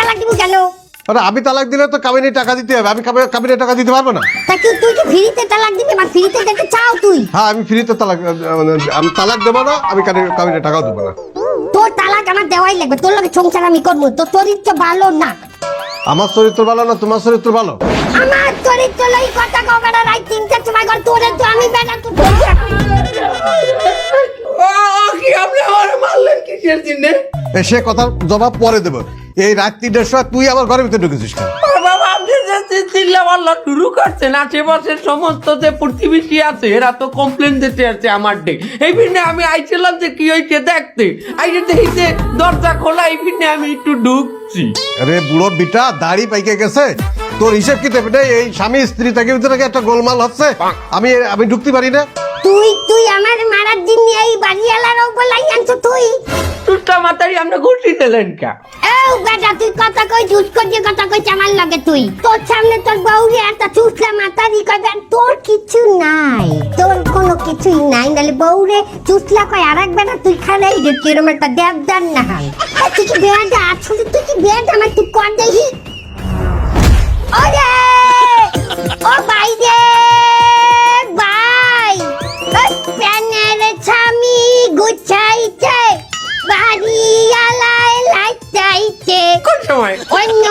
তালাক দিব কেন? আরে আমি তালাক দিলে তো কাবিনে টাকা দিতে হবে, আমি কাবিনে টাকা দিতে পারবো না। তা তুই কি ফ্রিতে তালাক দিবি? বা ফ্রিতে দিতে চাও তুই? হ্যাঁ আমি ফ্রিতে তালাক, আমি তালাক দেবো না, আমি কাবিনে টাকাও দেবো না। তোর তালাক আমার দেওয়াই লাগবে, তোর লগে সংসার আমি করবো। তোর চরিত্র ভালো না। আমার চরিত্র ভালো না, তোমার চরিত্র ভালো? আমার চরিত্র লই কথা কও বেটা, রাত 3টার সময় কর তোরে তো আমি বেটা তো কি আপনি আমার মারলেন কিসের জন্য? সে কথার জবাব পরে দেবো। এই রাত 3টার সময় তুই আমার ঘরের ভিতরে ঢুকেছিস কেন? বাবা আপনি যে চিল্লা পাল্লা শুরু করছেন, আশেপাশের সমস্ত যে প্রতিবেশী আছে এরা তো কমপ্লেন দিতে আছে আমার ডে। এই ভিন্নে আমি আইছিলাম যে কি হয়েছে দেখতে, আইসে দেখি যে দরজা খোলা, এই ভিন্নে আমি একটু ঢুকছি। আরে বুড়ো বিটা দাড়ি পাইকে গেছে, তোর হিসেব কি দেবে? এই স্বামী স্ত্রী থেকে ভিতরে একটা গোলমাল হচ্ছে, আমি ঢুকতে পারি না? তুই আমার মারার দিন এই বাড়িওয়ালার বলাই আনছো তুই? টুটটা মাথায় আমরা ঘুরতে দিলেন কা? এই বেটা তুই কথা কই ঝুট করে কথা কই আমার লাগে তুই? তোর সামনে তোর বউরে একটা চুষলা মাথারি কইবে, তোর কিছু নাই, তোর কোনো কিছুই নাই। নালে বউরে চুষলা কই আরেক বেটা তুই খালাই যে কিরম একটা দেবদার না হাল। তুই কি বেটা আসলে তুই কি বেটা আমার তুই কর দেখি? ওরে ও ভাই রে ভাই, প্যানের ছামি গুছাইছে, বাড়ি আলায় লাইটাইছে, কোন সময়? অন্য